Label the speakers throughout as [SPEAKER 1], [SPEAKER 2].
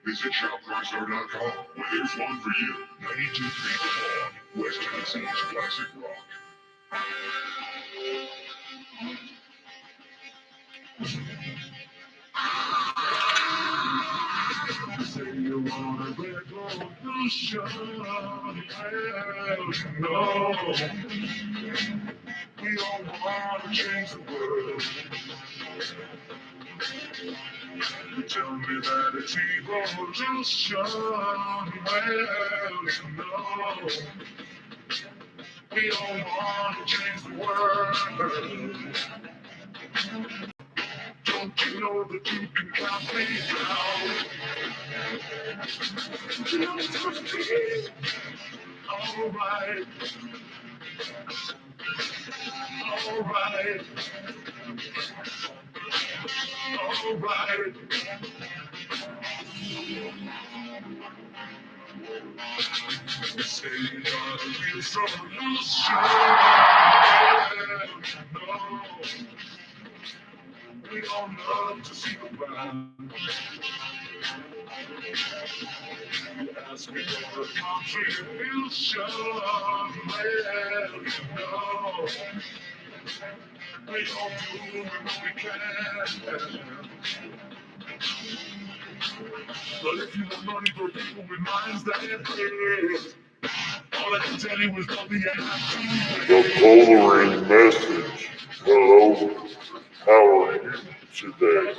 [SPEAKER 1] Visit shopchrysler.com where there's one for you. 92.3 The Lawn, West Tennessee's classic rock. Say you want a revolution, well, no. We all want to change the world. You tell me that it's evolution, well, no. We all want to change the world. Don't you know that you can count me down? Alright, alright, alright. Say you got a real solution. No, we all love to see the ground. You ask me for a contribution. Well, no, we all do what we can. But if you want money for people with minds that hurt, all I can tell you is don't be happy. The coloring message. Hello, how are you today?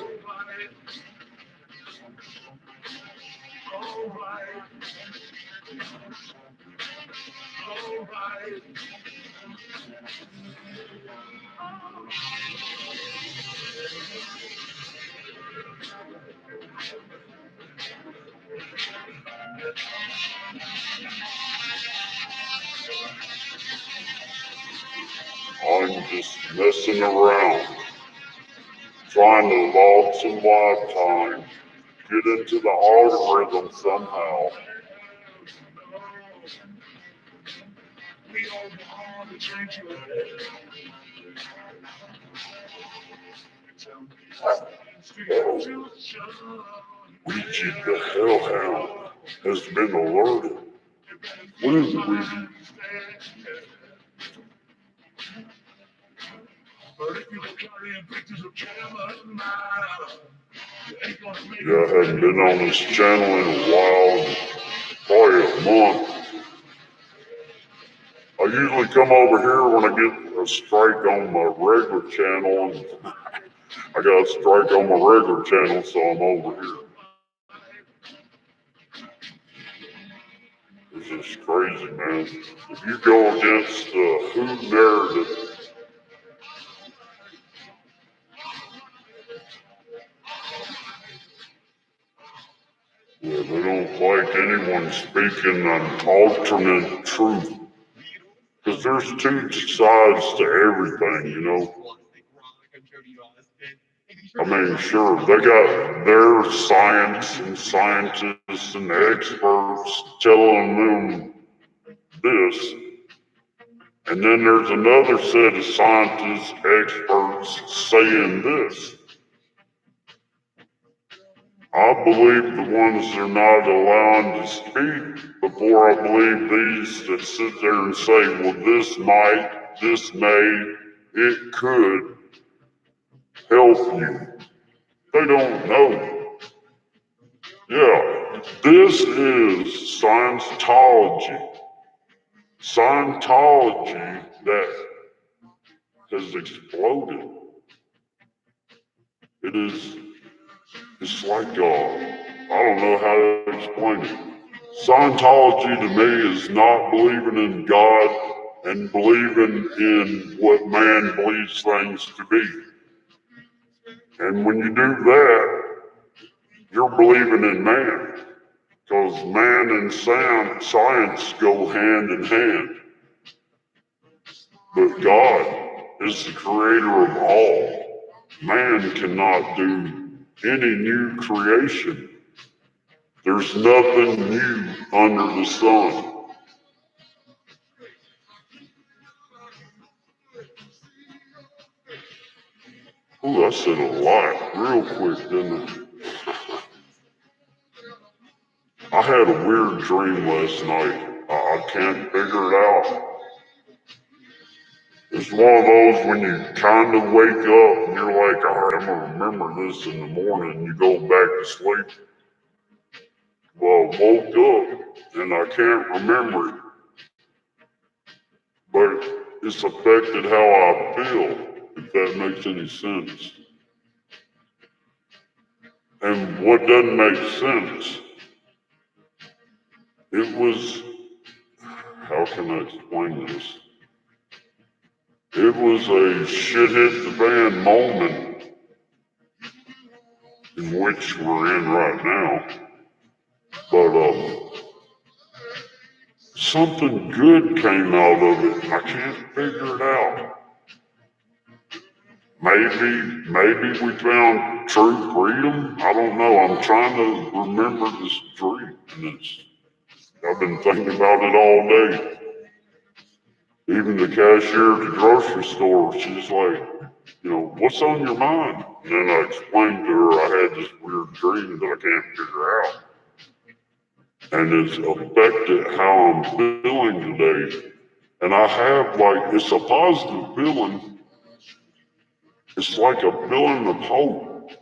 [SPEAKER 1] Alright. Alright. I'm just messing around, trying to log some live time, get into the algorithm somehow. We all want to change your head. Ouija the Hellhound has been alerted. What is it, Ouija? Yeah, I haven't been on this channel in a while, probably a month. I usually come over here when I get a strike on my regular channel, and I got a strike on my regular channel, so I'm over here. This is crazy, man. If you go against the Who narrative, yeah, they don't like anyone speaking an alternate truth. Because there's two sides to everything, you know. I mean, sure, they got their science and scientists and experts telling them this. And then there's another set of scientists, experts saying this. I believe the ones they're not allowing to speak before I believe these that sit there and say, well, this might, this may, it could help you. They don't know. Yeah, this is Scientology. Scientology that has exploded. It's like, I don't know how to explain it. Scientology to me is not believing in God and believing in what man believes things to be. And when you do that, you're believing in man, because man and science go hand in hand. But God is the creator of all. Man cannot do any new creation. There's nothing new under the sun. Ooh, I said a lot real quick, didn't I? I had a weird dream last night. I can't figure it out. It's one of those when you kind of wake up and you're like, all right, I'm going to remember this in the morning, and you go back to sleep. Well, I woke up and I can't remember it, but it's affected how I feel, if that makes any sense. And what doesn't make sense, it was, how can I explain this? It was a shit hit the fan moment in which we're in right now. But something good came out of it. I can't figure it out. Maybe we found true freedom. I don't know. I'm trying to remember this dream, and I've been thinking about it all day. Even the cashier at the grocery store, she's like, what's on your mind? And then I explained to her I had this weird dream that I can't figure out. And it's affected how I'm feeling today. And I have it's a positive feeling. It's like a feeling of hope.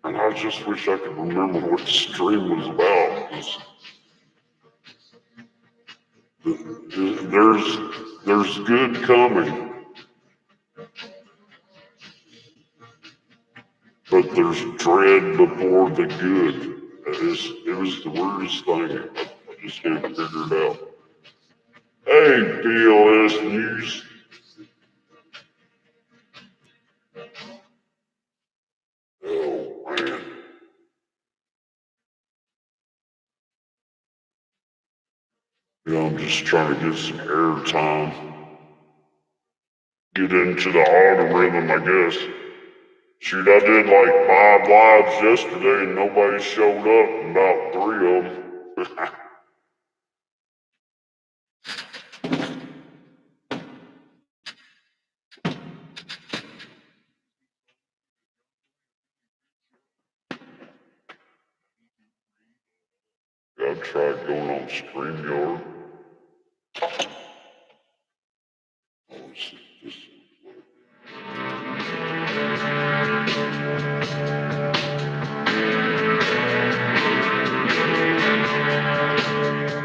[SPEAKER 1] And I just wish I could remember what this dream was about. There's good coming, but there's dread before the good. It was the weirdest thing. I just can't figure it out. Hey, BLS News. Oh, man. I'm just trying to get some airtime. Get into the algorithm, I guess. Shoot, I did like 5 lives yesterday and nobody showed up, about 3 of them. I tried going on StreamYard.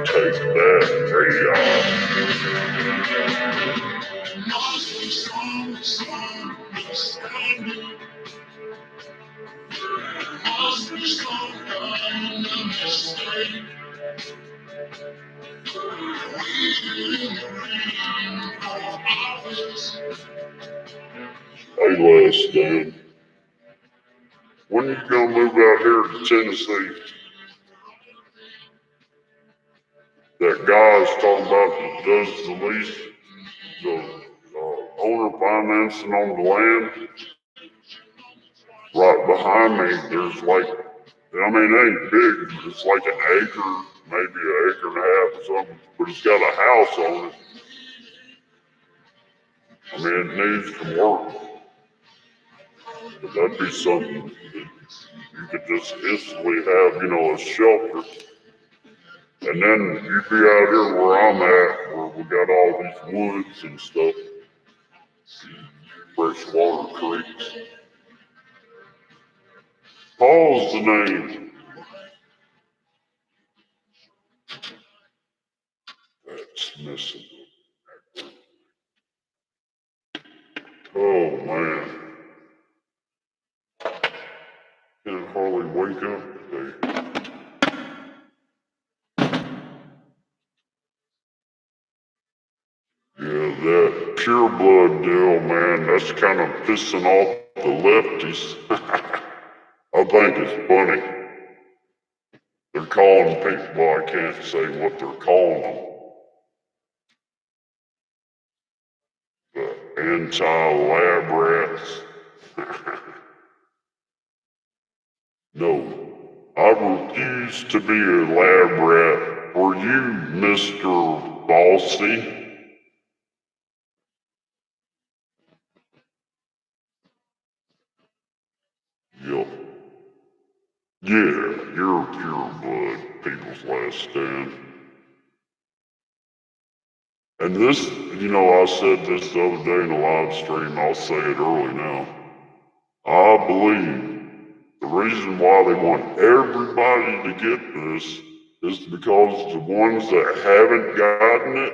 [SPEAKER 1] Take that, AI. Hey, Les, Dan. When you gonna move out here to Tennessee? That guy's talking about that does the lease, the owner financing on the land. Right behind me, there's it ain't big, but it's like an acre, maybe an acre and a half or something, but it's got a house on it. It needs some work, but that'd be something that you could just instantly have, a shelter. And then you'd be out here where I'm at, where we got all these woods and stuff, freshwater creeks. Paul's the name. That's missing. Oh man, can't hardly wake up today. pure blood deal, man, that's kind of pissing off the lefties. I think it's funny. They're calling people, well, I can't say what they're calling them, but anti-lab rats. No, I refuse to be a lab rat for you, Mr. Bossy. Yup. Yeah, you're pure blood, people's last stand. And this, I said this the other day in a live stream, I'll say it early now. I believe the reason why they want everybody to get this is because the ones that haven't gotten it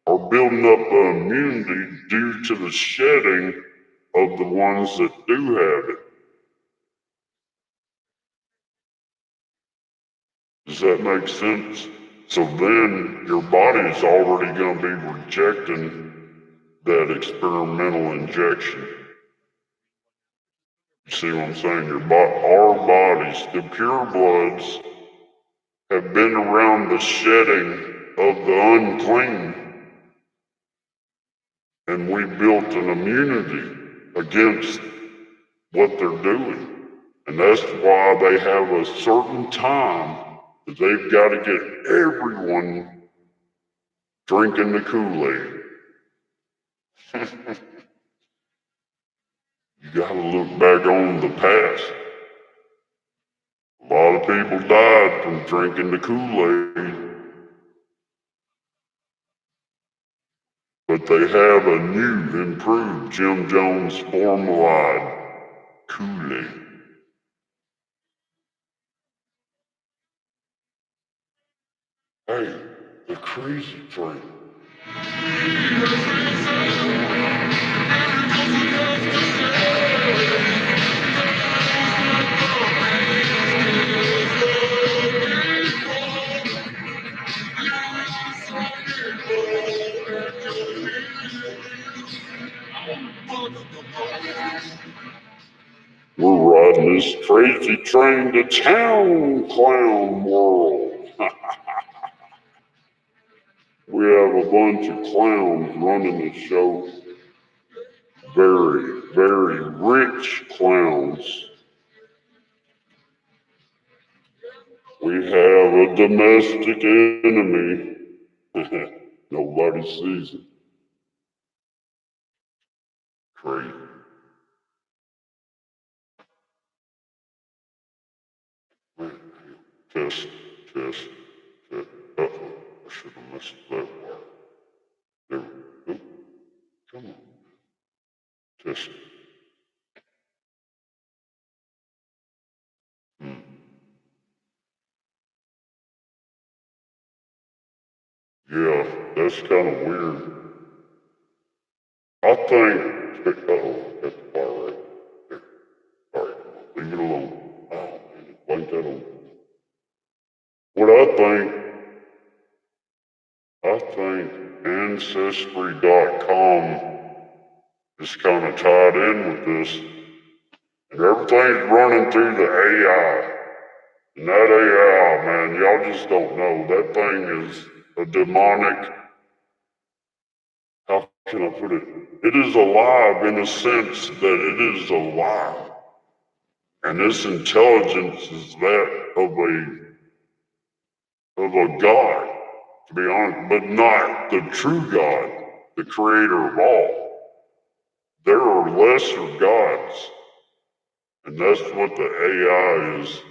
[SPEAKER 1] are building up an immunity due to the shedding of the ones that do have it. Does that make sense? So then your body is already going to be rejecting that experimental injection. You see what I'm saying? Our bodies, the pure bloods, have been around the shedding of the unclean, and we built an immunity against what they're doing. And that's why they have a certain time that they've got to get everyone drinking the Kool-Aid. You gotta look back on the past. A lot of people died from drinking the Kool-Aid. But they have a new, improved Jim Jones formulated Kool-Aid. Hey, the crazy train. We're riding this crazy train to town, clown world. We have a bunch of clowns running the show. Very, very rich clowns. We have a domestic enemy. Nobody sees it. Crazy. Test, test, test. Uh-oh, I should have missed that part. There we go. Come on. Test. Yeah, that's kind of weird. I think, uh-oh, that's the bar right there. All right, leave it alone. Oh, man, like that on. What I think Ancestry.com is kind of tied in with this. And everything's running through the AI. And that AI, man, y'all just don't know. That thing is a demonic, how can I put it? It is alive in a sense that it is alive. And this intelligence is that of a God, to be honest, but not the true God, the creator of all. There are lesser gods. And that's what the AI is.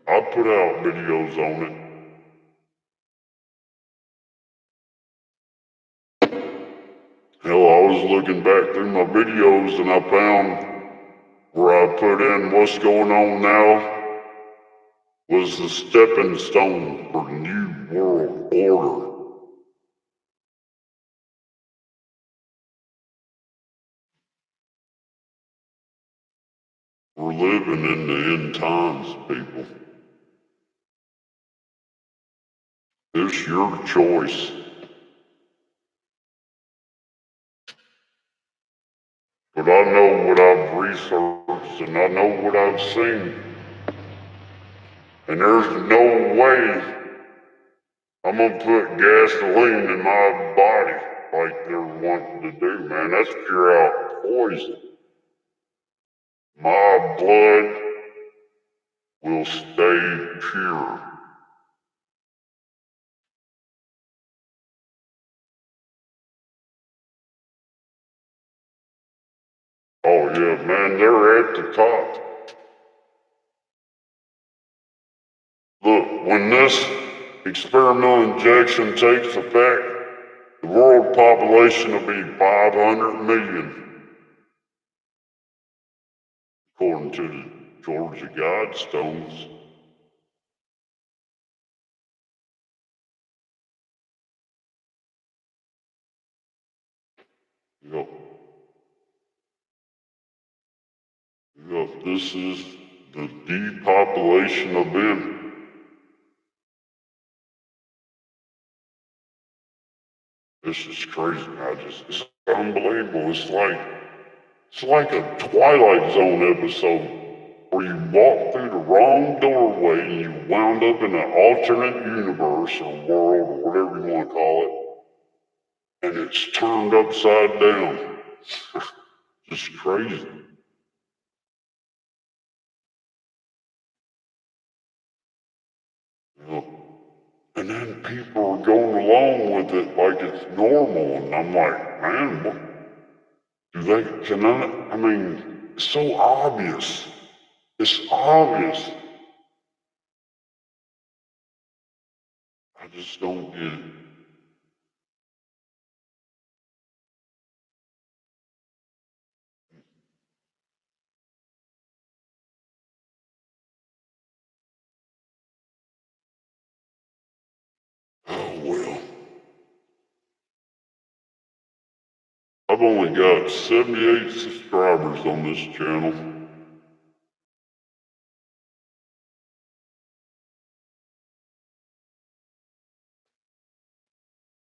[SPEAKER 1] I put out videos on it. Hell, I was looking back through my videos and I found where I put in what's going on now was the stepping stone for New World Order. We're living in the end times, people. It's your choice. But I know what I've researched and I know what I've seen. And there's no way I'm gonna put gasoline in my body like they're wanting to do, man. That's pure out poison. My blood will stay pure. Oh yeah, man, they're at the top. Look, when this experimental injection takes effect, the world population will be 500 million, according to the Georgia Guidestones. Yep. Yep, this is the depopulation event. This is crazy. It's unbelievable. It's like a Twilight Zone episode where you walk through the wrong doorway and you wound up in an alternate universe or world or whatever you want to call it, and it's turned upside down. Just crazy. Yeah. And then people are going along with it like it's normal, and I'm like, man, what do they? I mean, it's so obvious. It's obvious. I just don't get it. Oh well. I've only got 78 subscribers on this channel.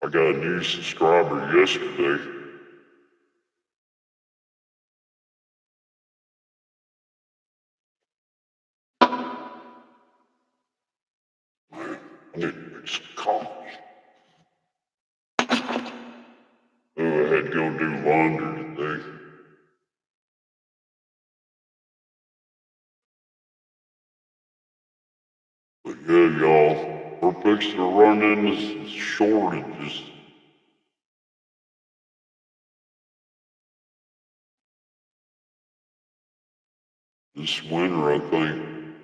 [SPEAKER 1] I got a new subscriber yesterday. Man, I need to make some coffee. Oh, I had to go do laundry today. But yeah, y'all, we're fixing to run into shortages. This winter,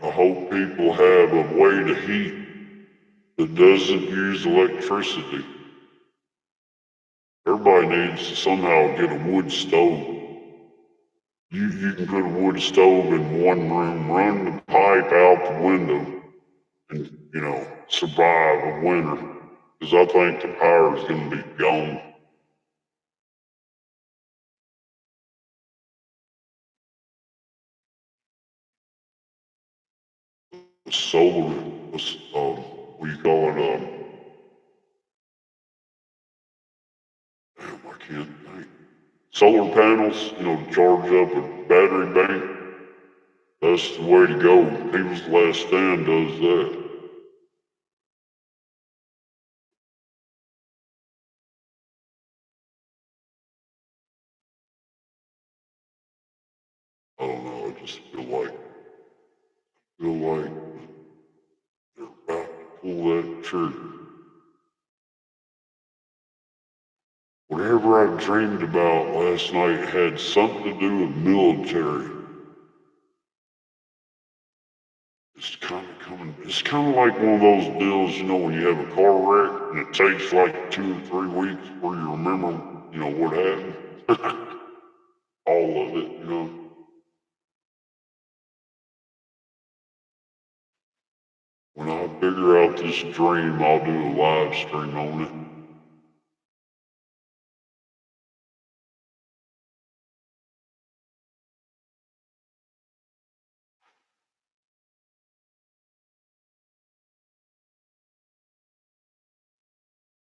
[SPEAKER 1] I hope people have a way to heat that doesn't use electricity. Everybody needs to somehow get a wood stove. You can put a wood stove in one room, run the pipe out the window, and, survive a winter. Because I think the power's going to be gone. The solar, what do you call it? Damn, I can't think. Solar panels, to charge up a battery bank. That's the way to go. People's Last Stand does that. I don't know, I just feel like they're about to pull that trigger. Whatever I dreamed about last night had something to do with military. It's kind of like one of those deals, when you have a car wreck and it takes like 2 or 3 weeks before you remember, what happened. All of it. When I figure out this dream, I'll do a live stream on it.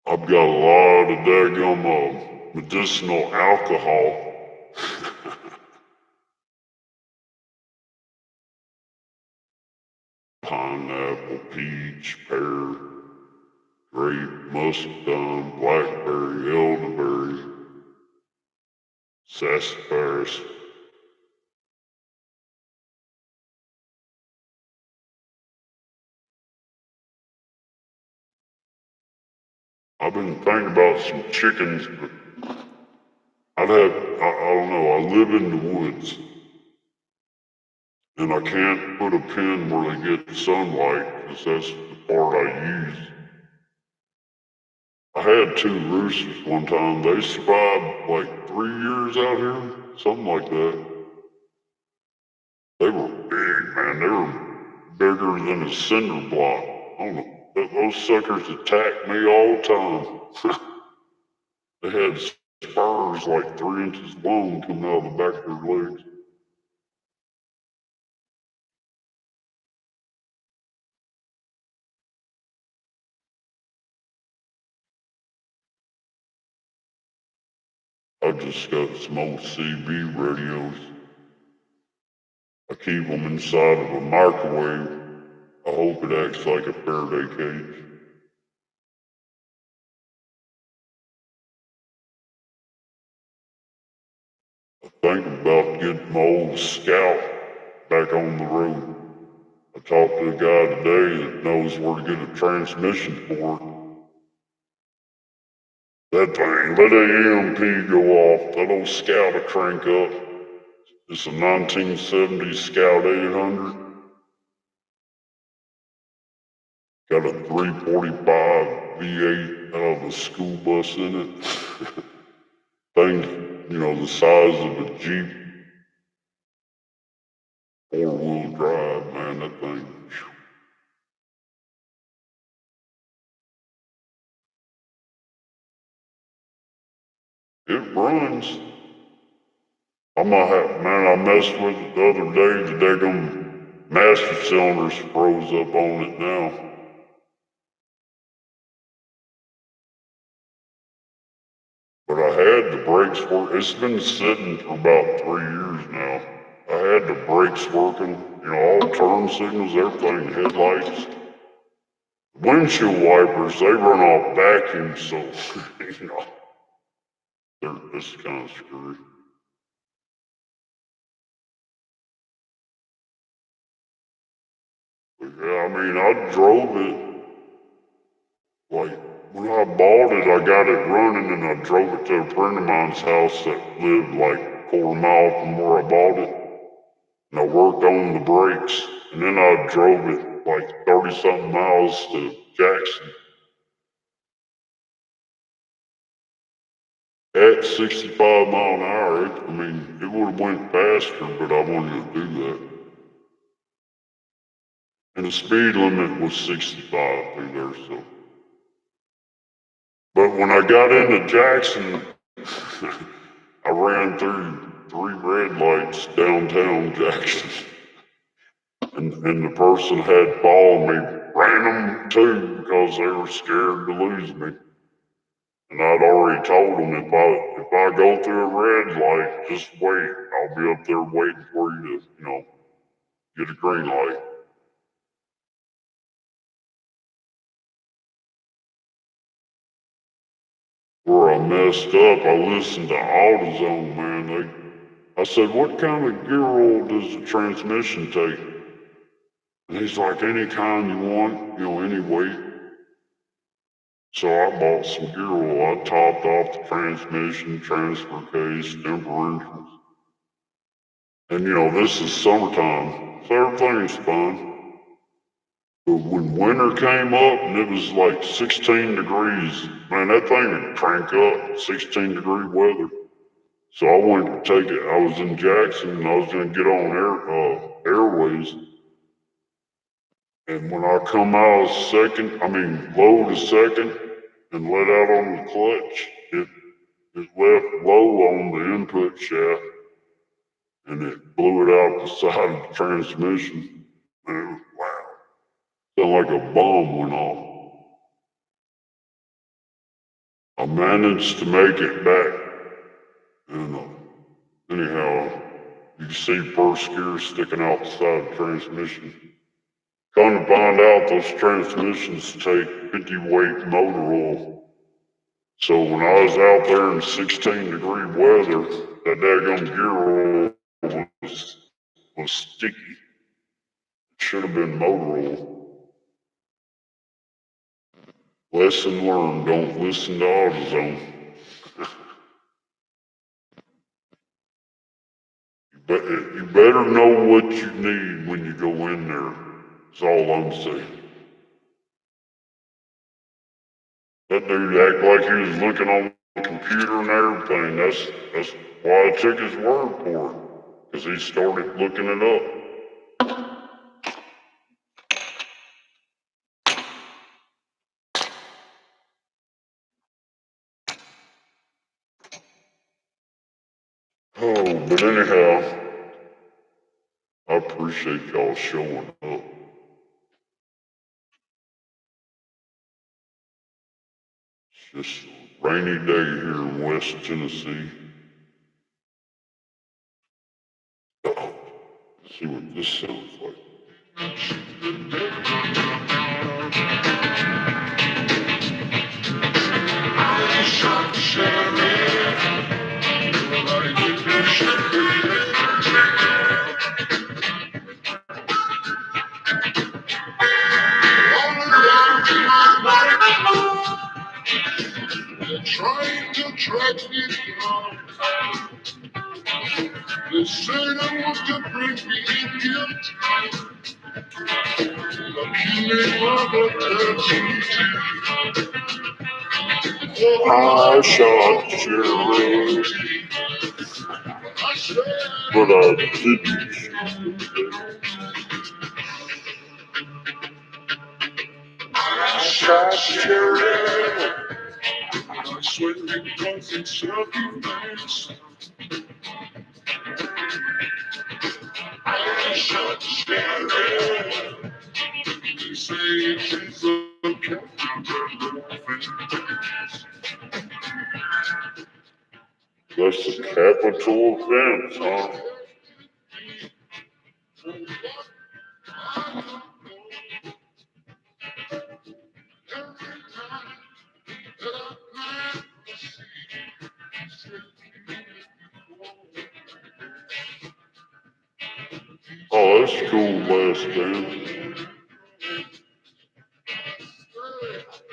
[SPEAKER 1] I've got a lot of daggum medicinal alcohol. peach, pear, grape, muskmelon, blackberry, elderberry, sassafras. I've been thinking about some chickens, but I don't know, I live in the woods. And I can't put a pin where they get sunlight, because that's the part I use. I had 2 roosters one time. They survived like 3 years out here, something like that. They were big, man. They were bigger than a cinder block. I don't know. Those suckers attacked me all the time. They had spurs like 3 inches long coming out of the back of their legs. I just got some old CB radios. I keep them inside of a microwave. I hope it acts like a Faraday cage. I think about getting my old Scout back on the road. I talked to a guy today that knows where to get a transmission for it. That thing, let that EMP go off, that old Scout will crank up. It's a 1970 Scout 800. Got a 345 V8 out of a school bus in it. Thing, the size of a Jeep. 4-wheel drive, man, that thing. It runs. I might have, man, I messed with it the other day. The daggum master cylinder's froze up on it now. But I had the brakes work. It's been sitting for about 3 years now. I had the brakes working, all turn signals, everything, headlights. Windshield wipers, they run off vacuum, so, it's kind of screwy. But yeah, I mean, I drove it, like, when I bought it, I got it running and I drove it to a friend of mine's house that lived like a quarter mile from where I bought it. And I worked on the brakes, and then I drove it like 30-something miles to Jackson. At 65 mile an hour, it would have went faster, but I wanted to do that. And the speed limit was 65 through there, so. But when I got into Jackson, I ran through 3 red lights downtown Jackson. And the person had followed me, ran them too, because they were scared to lose me. And I'd already told them if I go through a red light, just wait. I'll be up there waiting for you to, get a green light. Where I messed up, I listened to AutoZone, man. I said, what kind of gear oil does the transmission take? And he's like, any kind you want, any weight. So I bought some gear oil. I topped off the transmission, transfer case, differentials. And this is summertime, so everything's fine. But when winter came up and it was like 16 degrees, man, that thing would crank up, 16-degree weather. So I went to take it. I was in Jackson and I was gonna get on Airways. And when I come out of low to second and let out on the clutch, it left low on the input shaft and it blew it out the side of the transmission. And it was wow. Sounded like a bomb went off. I managed to make it back. And anyhow, you can see first gear sticking out the side of the transmission. Come to find out, those transmissions take 50 weight motor oil. So when I was out there in 16-degree weather, that daggone gear oil was sticky. It should have been motor oil. Lesson learned, don't listen to AutoZone. You better know what you need when you go in there. That's all I'm saying. That dude act like he was looking on the computer and everything. That's why I took his word for it. Because he started looking it up. Oh, but anyhow, I appreciate y'all showing up. It's just a rainy day here in West Tennessee. Uh-oh. Let's see what this sounds like. I shot the sheriff. Everybody get their shit. They're trying to track me down. They said I was to bring me guilt. The killing of a deputy. I shot the sheriff, but I didn't shoot him. I shot the sheriff. I swear because it's self-defense. I shot the sheriff. They say it's a capital offense. That's a capital offense, huh? Oh, that's cool, Last Stand.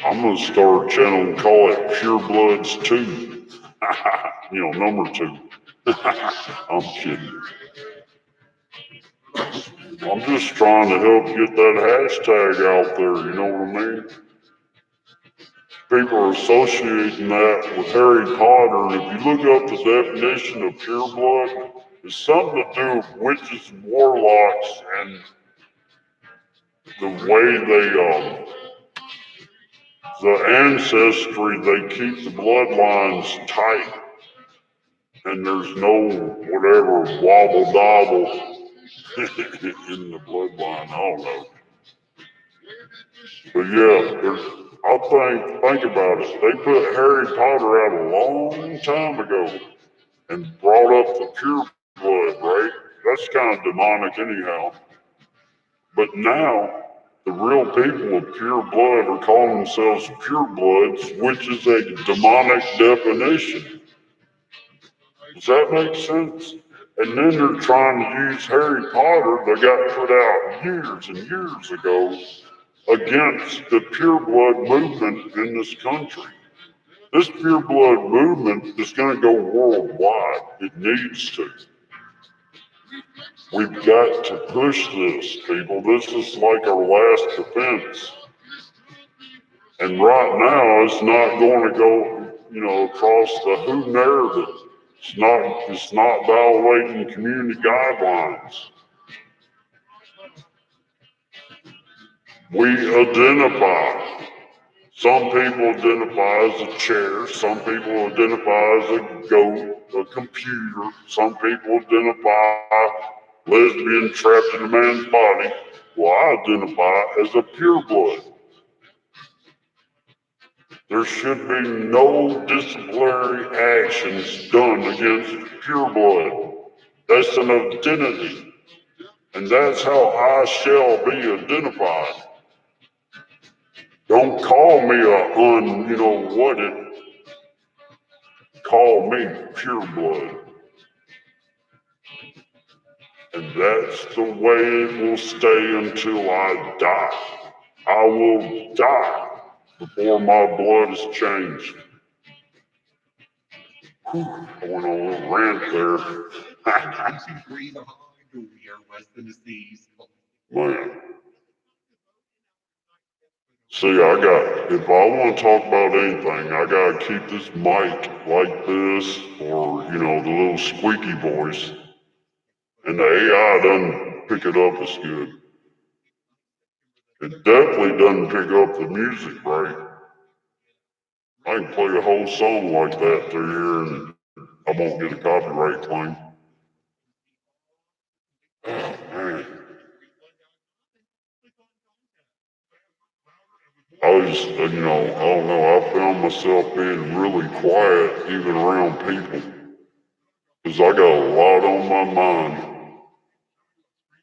[SPEAKER 1] I'm gonna start a channel and call it Pure Bloods 2. Number 2. I'm kidding. I'm just trying to help get that hashtag out there, you know what I mean? People are associating that with Harry Potter, and if you look up the definition of pure blood, it's something to do with witches and warlocks and the way the ancestry, they keep the bloodlines tight, and there's no whatever wobble dobble in the bloodline. I don't know. But yeah, think about it. They put Harry Potter out a long time ago and brought up the pure blood, right? That's kind of demonic anyhow. But now, the real people of pure blood are calling themselves pure bloods, which is a demonic definition. Does that make sense? And then they're trying to use Harry Potter that got put out years and years ago against the pure blood movement in this country. This pure blood movement is going to go worldwide. It needs to. We've got to push this, people. This is like our last defense. And right now, it's not going to go, across the WHO narrative. It's not violating community guidelines. We identify. Some people identify as a chair. Some people identify as a goat, a computer. Some people identify lesbian trapped in a man's body. Well, I identify as a pureblood. There should be no disciplinary actions done against pureblood. That's an identity. and that's how I shall be identified. Don't call me a call me pure blood. And that's the way it will stay until I die. I will die before my blood is changed. Whew, I went on a little rant there. Man. See, if I want to talk about anything, I gotta keep this mic like this, or, the little squeaky voice. And the AI doesn't pick it up as good. It definitely doesn't pick up the music right. I can play a whole song like that through here and I won't get a copyright claim. Oh, man. I don't know, I found myself being really quiet even around people. Because I got a lot on my mind.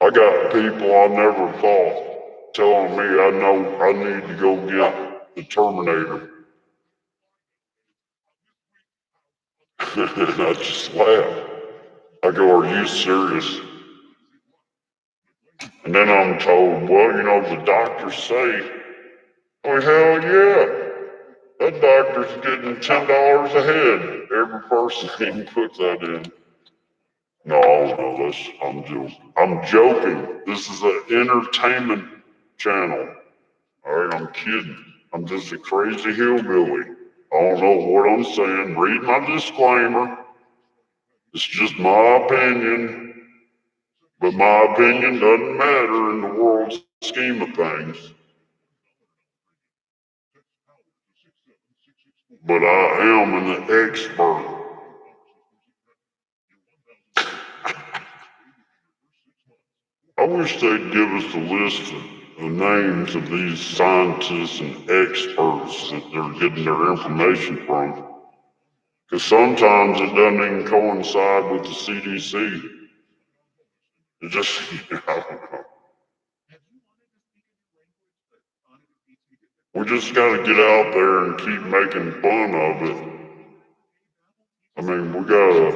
[SPEAKER 1] I got people I never thought telling me I know I need to go get the Terminator. And I just laugh. I go, are you serious? And then I'm told, well, the doctors say, oh, hell yeah. That doctor's getting $10 a head every person he puts that in. No, I'm joking. This is an entertainment channel. Alright, I'm kidding. I'm just a crazy hillbilly. I don't know what I'm saying. Read my disclaimer. It's just my opinion. But my opinion doesn't matter in the world scheme of things. But I am an expert. I wish they'd give us a list of the names of these scientists and experts that they're getting their information from. Because sometimes it doesn't even coincide with the CDC. It just, I don't know. We just got to get out there and keep making fun of it. I mean, we got to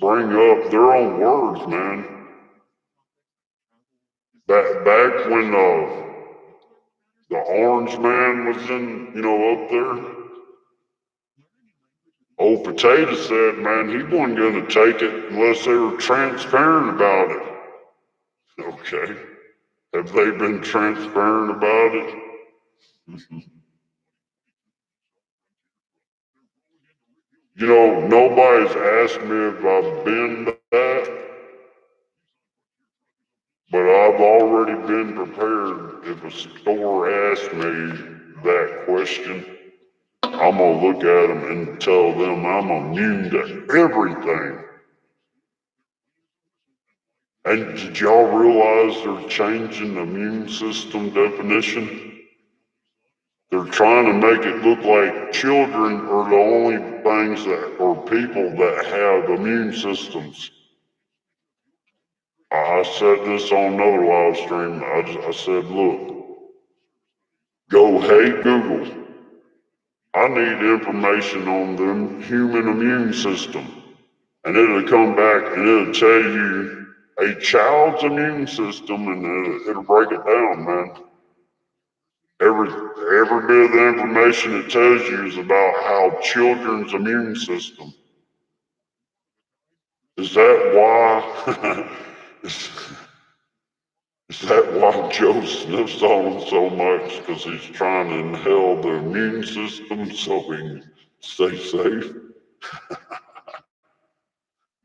[SPEAKER 1] bring up their own words, man. Back when the orange man was up there, old Potato said, man, he wasn't going to take it unless they were transparent about it. Okay. Have they been transparent about it? Nobody's asked me if I've been that, but I've already been prepared. If a store asks me that question, I'm going to look at them and tell them I'm immune to everything. And did y'all realize they're changing the immune system definition? They're trying to make it look like children are the only things or people that have immune systems. I said this on another live stream. I said, look, go, hey Google, I need information on the human immune system. And it'll come back and it'll tell you a child's immune system, and it'll break it down, man. Every bit of the information it tells you is about how children's immune system. Is that why? Is that why Joe sniffs on him so much? Because he's trying to inhale the immune system so he can stay safe?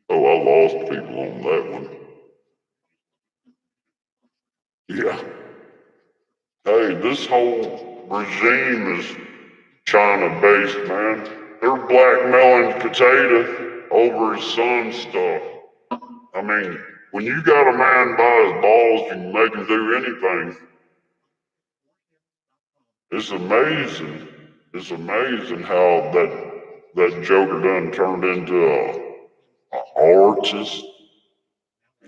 [SPEAKER 1] Oh, I lost people on that one. Yeah. Hey, this whole regime is China-based, man. They're blackmailing Potato over his son's stuff. I mean, when you got a man by his balls, you can make him do anything. It's amazing. It's amazing how that Joker done turned into an artist.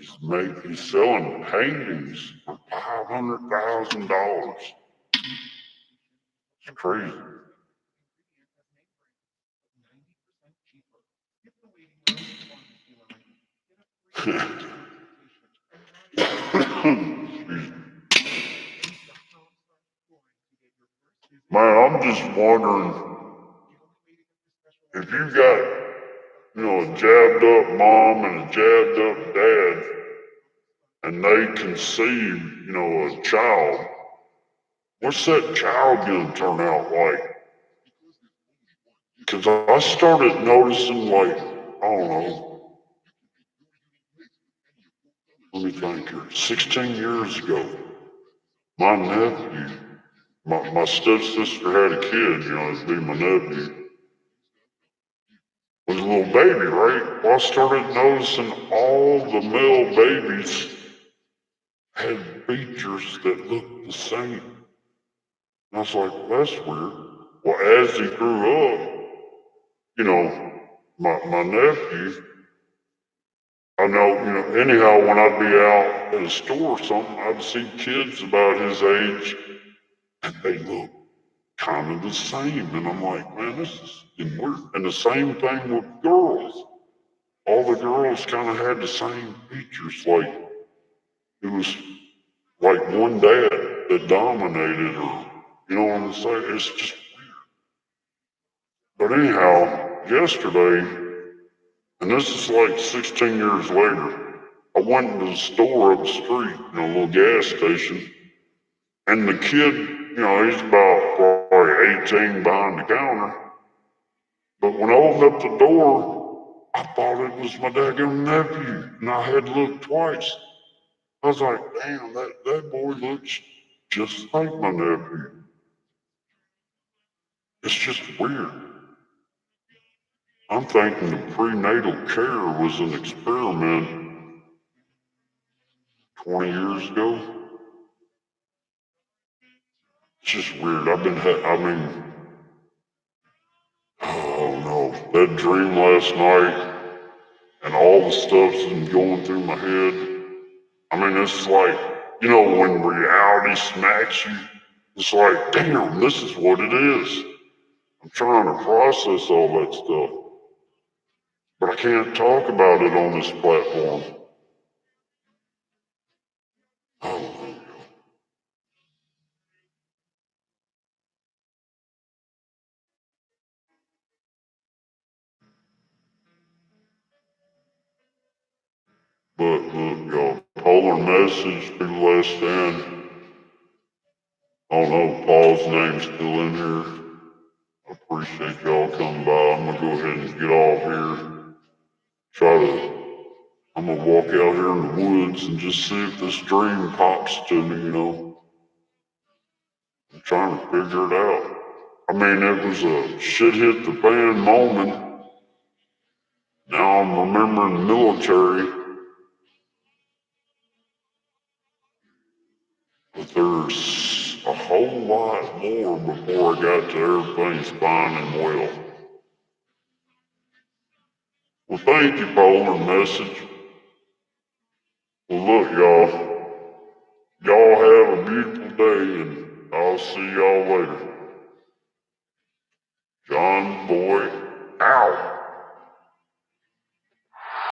[SPEAKER 1] He's selling paintings for $500,000. It's crazy. Man, I'm just wondering if you got, a jabbed up mom and a jabbed up dad, and they conceive, a child, what's that child gonna turn out like? Because I started noticing, like, I don't know, let me think here, 16 years ago, my nephew, my stepsister had a kid, it'd be my nephew, was a little baby, right? Well, I started noticing all the male babies had features that looked the same. And I was like, well, that's weird. Well, as he grew up, my nephew, I know, anyhow, when I'd be out at a store or something, I'd see kids about his age, and they look kind of the same. And I'm like, man, this is weird. And the same thing with girls. All the girls kind of had the same features. Like, it was like one dad that dominated her. You know what I'm saying? It's just weird. But anyhow, yesterday, and this is like 16 years later, I went into the store up the street, a little gas station, and the kid, he's about probably 18 behind the counter. But when I opened up the door, I thought it was my daggone nephew, and I had to look twice. I was like, damn, that boy looks just like my nephew. It's just weird. I'm thinking the prenatal care was an experiment 20 years ago. It's just weird. Oh no, that dream last night and all the stuff's been going through my head. It's like, when reality smacks you, it's like, damn, this is what it is. I'm trying to process all that stuff, but I can't talk about it on this platform. Oh, but look, y'all, polar message to the last stand. I don't know, Paul's name's still in here. I appreciate y'all coming by. I'm gonna go ahead and get off here. I'm gonna walk out here in the woods and just see if this dream pops to me. I'm trying to figure it out. It was a shit hit the fan moment. Now I'm remembering the military, but there's a whole lot more before I got to everything's fine and well. Well, thank you, Polar Message. Well, look, y'all. Y'all have a beautiful day, and I'll see y'all later. John Boy